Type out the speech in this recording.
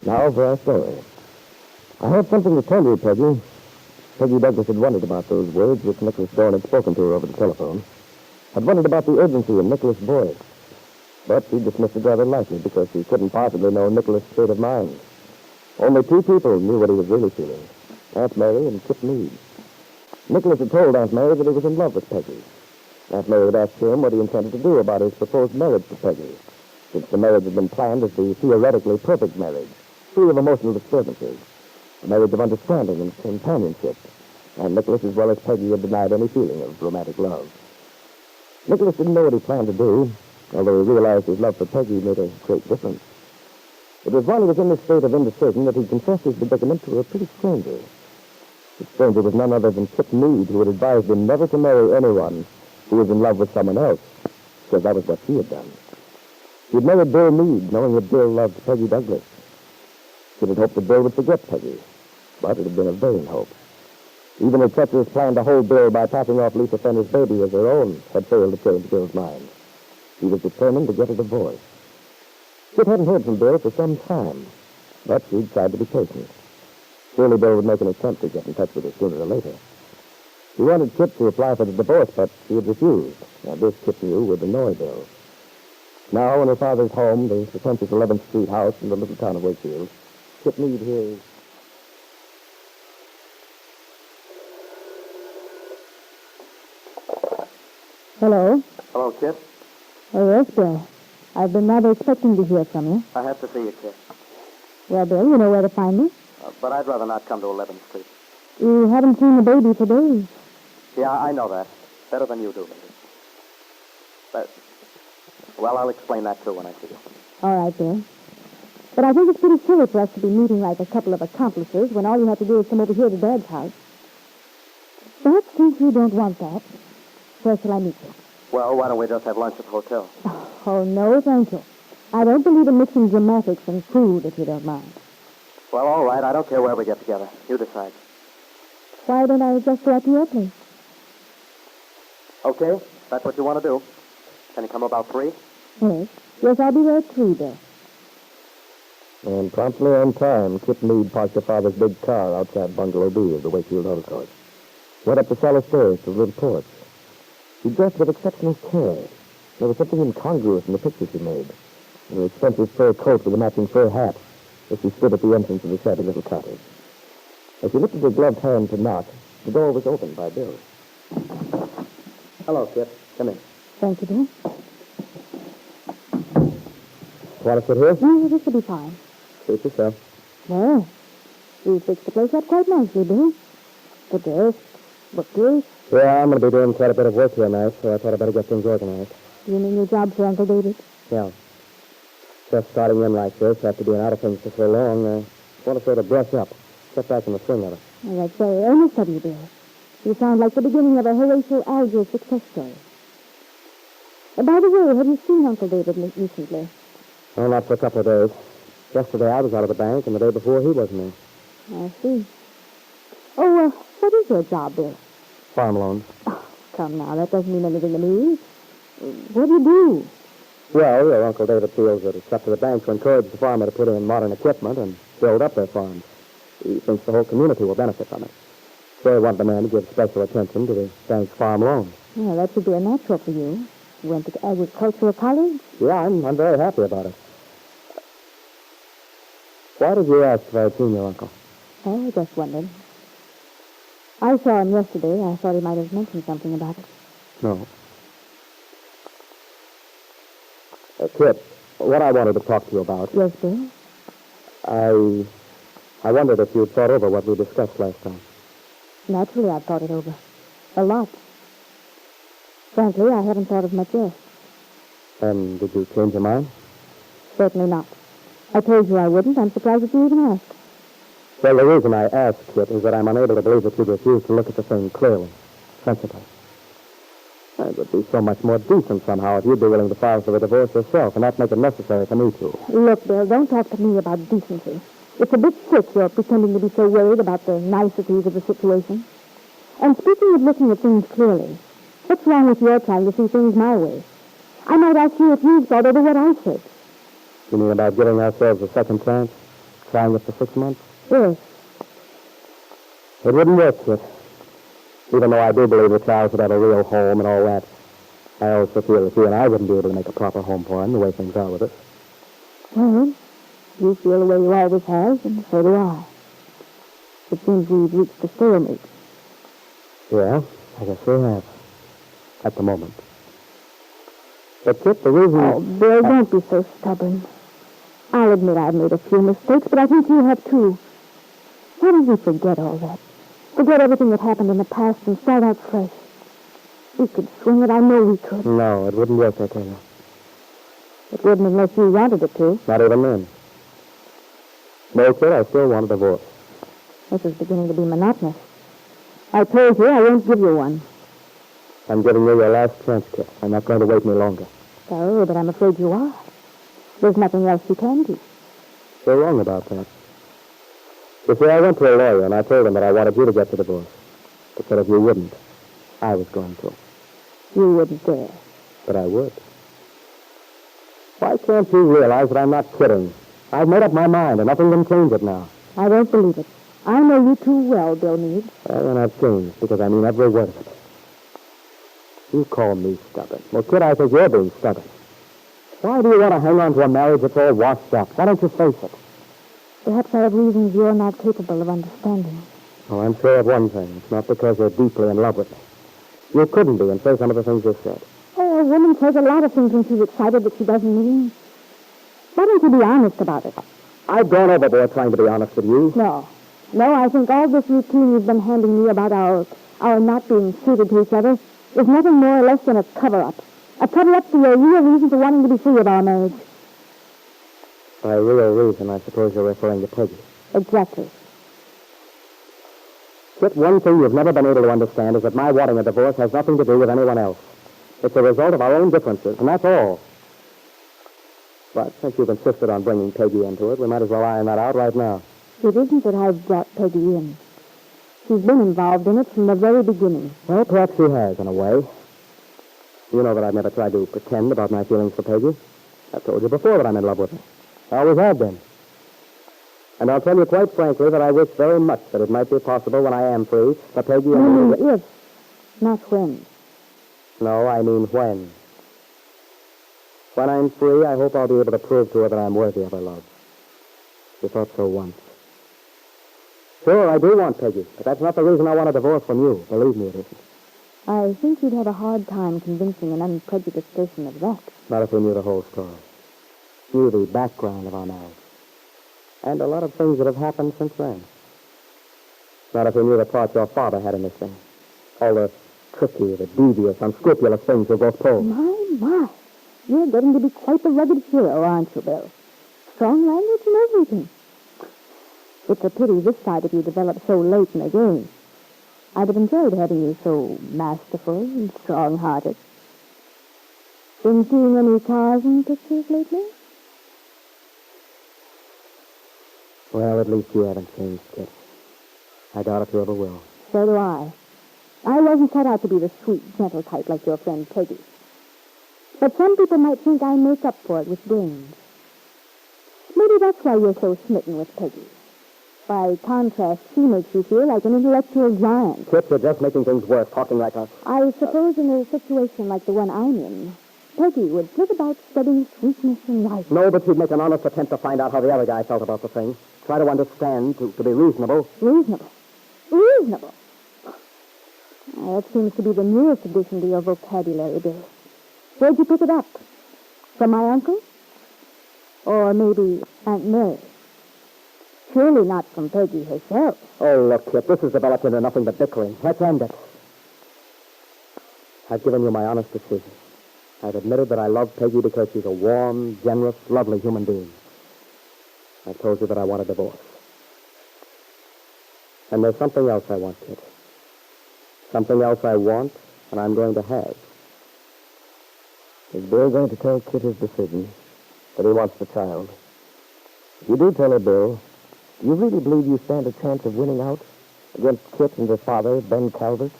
Now for our story. I have something to tell you, Peggy. Peggy Douglas had wondered about those words which Nicholas Dorn had spoken to her over the telephone. Had wondered about the urgency in Nicholas' voice. But she dismissed it rather lightly because she couldn't possibly know Nicholas' state of mind. Only two people knew what he was really feeling. Aunt Mary and Kitt Meade. Nicholas had told Aunt Mary that he was in love with Peggy. Aunt Mary had asked him what he intended to do about his proposed marriage to Peggy, since the marriage had been planned as the theoretically perfect marriage, free of emotional disturbances, a marriage of understanding and companionship, and Nicholas, as well as Peggy, had denied any feeling of romantic love. Nicholas didn't know what he planned to do, although he realized his love for Peggy made a great difference. It was while he was in this state of indecision that he confessed his predicament to a pretty stranger. The stranger was none other than Kitt Meade, who had advised him never to marry anyone who was in love with someone else, because that was what she had done. She had married Bill Meade, knowing that Bill loved Peggy Douglas. She had hoped that Bill would forget Peggy, but it had been a vain hope. Even her treacherous plan to hold Bill by passing off Lisa Fenner's baby as her own had failed to change Bill's mind. He was determined to get a divorce. Kitt hadn't heard from Bill for some time, but she'd tried to be patient. Surely Bill would make an attempt to get in touch with her sooner or later. He wanted Kitt to apply for the divorce, but she had refused. Now, this Kitt knew would annoy Bill. Now, in her father's home, the pretentious 11th Street house in the little town of Wakefield, Kitt Meade hears... Hello? Hello, Kitt. Oh, yes, Bill. I've been rather expecting to hear from you. I have to see you, Kitt. Well, Bill, you know where to find me. But I'd rather not come to 11th Street. You haven't seen the baby for days. Yeah, I know that. Better than you do, maybe. But, well, I'll explain that, too, when I see you. All right, Bill. But I think it's pretty silly for us to be meeting like a couple of accomplices when all you have to do is come over here to Dad's house. But since you don't want that, where shall I meet you? Well, why don't we just have lunch at the hotel? Oh, no, thank you. I don't believe in mixing dramatics and food, if you don't mind. Well, all right. I don't care where we get together. You decide. Why don't I just go out to your place? Okay, that's what you want to do. Can you come about 3? Yes. Yes, I'll be there at 3, Bill. And promptly on time, Kitt Meade parked her father's big car outside Bungalow B of the Wakefield Auto Court. Went up the cellar stairs to the little porch. She dressed with exceptional care. There was something incongruous in the picture she made. Her expensive fur coat with a matching fur hat as she stood at the entrance of the shabby little cottage. As she lifted her gloved hand to knock, the door was opened by Bill. Hello, Kitt. Come in. Thank you, Bill. Want to sit here? No, this will be fine. Suit yourself. Well, you fixed the place up quite nicely, Bill. The desk, bookcase. Yeah, I'm going to be doing quite a bit of work here now, so I thought I'd better get things organized. You mean your job for Uncle David? Yeah. Just starting in like this, after being out of things for so long, I want to sort of brush up. Get back in the swing of it. Well, that's very earnest of you, Bill. You sound like the beginning of a Horatio Alger success story. By the way, have you seen Uncle David recently? Oh, not for a couple of days. Yesterday I was out of the bank, and the day before he wasn't there. I see. Oh, what is your job, Bill? Farm loans. Oh, come now, that doesn't mean anything to me. What do you do? Well, your Uncle David feels that it's up to the bank to encourage the farmer to put in modern equipment and build up their farms. He thinks the whole community will benefit from it. So he wanted the man to give special attention to the bank's farm loans. Well, that should be a natural for you. You went to agricultural college? Yeah, I'm very happy about it. Why did you ask if I had seen your uncle? Oh, I just wondered. I saw him yesterday. I thought he might have mentioned something about it. No. Kitt, what I wanted to talk to you about... Yes, Bill? I wondered if you'd thought over what we discussed last time. Naturally, I've thought it over. A lot. Frankly, I haven't thought of much else. And did you change your mind? Certainly not. I told you I wouldn't. I'm surprised that you even asked. Well, the reason I asked, Kitt, is that I'm unable to believe that you'd refuse to look at the thing clearly, sensibly. It would be so much more decent somehow if you'd be willing to file for the divorce yourself and not make it necessary for me to. Look, Bill, don't talk to me about decency. It's a bit sick you're pretending to be so worried about the niceties of the situation. And speaking of looking at things clearly, what's wrong with your trying to see things my way? I might ask you if you've thought over what I said. You mean about giving ourselves a second chance? Trying it for 6 months? Yes. It wouldn't work, Kitt. Even though I do believe the child should have a real home and all that, I also feel that you and I wouldn't be able to make a proper home for him the way things are with us. Well, you feel the way you always have, and so do I. It seems we've reached a stalemate. Yeah, I guess we have. At the moment. But, Kitt, the reason... Oh, Bill, don't be so stubborn. I'll admit I've made a few mistakes, but I think you have too. Why don't we forget all that? Forget everything that happened in the past and start out fresh. We could swing it, I know we could. No, it wouldn't work, I tell you. It wouldn't unless you wanted it to. Not even then. No, Kitt, I still want a divorce. This is beginning to be monotonous. I told you I won't give you one. I'm giving you your last chance, Kitt. I'm not going to wait any longer. Sorry, but I'm afraid you are. There's nothing else you can do. You're wrong about that. You see, I went to a lawyer and I told him that I wanted you to get the divorce. But that if you wouldn't, I was going to. You wouldn't dare. But I would. Why can't you realize that I'm not kidding? I've made up my mind and nothing can change it now. I don't believe it. I know you too well, Bill Meade. Well, then I've changed because I mean every word of it. You call me stubborn. Well, Kid, I think you're being stubborn. Why do you want to hang on to a marriage that's all washed up? Why don't you face it? Perhaps I have reasons you're not capable of understanding. Oh, I'm sure of one thing. It's not because you're deeply in love with me. You couldn't be and say some of the things you said. Oh, a woman says a lot of things when she's excited that she doesn't mean. Why don't you be honest about it? I've gone overboard trying to be honest with you. No, I think all this routine you've been handing me about our not being suited to each other is nothing more or less than a cover-up. A cover-up for your real reason for wanting to be free of our marriage. By real reason, I suppose you're referring to Peggy. Exactly. Kit, one thing you've never been able to understand is that my wanting a divorce has nothing to do with anyone else. It's a result of our own differences, and that's all. But since you've insisted on bringing Peggy into it, we might as well iron that out right now. It isn't that I've brought Peggy in. She's been involved in it from the very beginning. Well, perhaps she has, in a way. You know that I've never tried to pretend about my feelings for Peggy. I've told you before that I'm in love with her. I always have been. And I'll tell you quite frankly that I wish very much that it might be possible when I am free for Peggy and me... If, not when. No, I mean when. When I'm free, I hope I'll be able to prove to her that I'm worthy of her love. She thought so once. Sure, I do want Peggy, but that's not the reason I want a divorce from you. Believe me, it isn't. I think you'd have a hard time convincing an unprejudiced person of that. Not if we knew the whole story. Knew the background of our marriage. And a lot of things that have happened since then. Not if we knew the part your father had in this thing. All the tricky, the devious, unscrupulous things we both pulled. My. You're getting to be quite the rugged hero, aren't you, Bill? Strong language and everything. It's a pity this side of you developed so late in the game. I'd have enjoyed having you so masterful and strong-hearted. Been seeing any Tarzan pictures lately? Well, at least you haven't changed, Kit. I doubt if you ever will. So do I. I wasn't cut out to be the sweet, gentle type like your friend Peggy. But some people might think I make up for it with brains. Maybe that's why you're so smitten with Peggy. By contrast, she makes you feel like an intellectual giant. Kit, you're just making things worse, talking like us. I suppose in a situation like the one I'm in, Peggy would flit about spreading sweetness and light. No, but she'd make an honest attempt to find out how the other guy felt about the thing. Try to understand, to be reasonable. Reasonable? Reasonable? That seems to be the newest addition to your vocabulary, Bill. Where'd you pick it up? From my uncle? Or maybe Aunt Mary? Surely not from Peggy herself. Oh, look, Kit, this has developed into nothing but bickering. Let's end it. I've given you my honest decision. I've admitted that I love Peggy because she's a warm, generous, lovely human being. I've told you that I want a divorce. And there's something else I want, Kit. Something else I want, and I'm going to have. Is Bill going to tell Kit his decision? That he wants the child? If you do tell her, Bill, do you really believe you stand a chance of winning out against Kit and her father, Ben Calvert?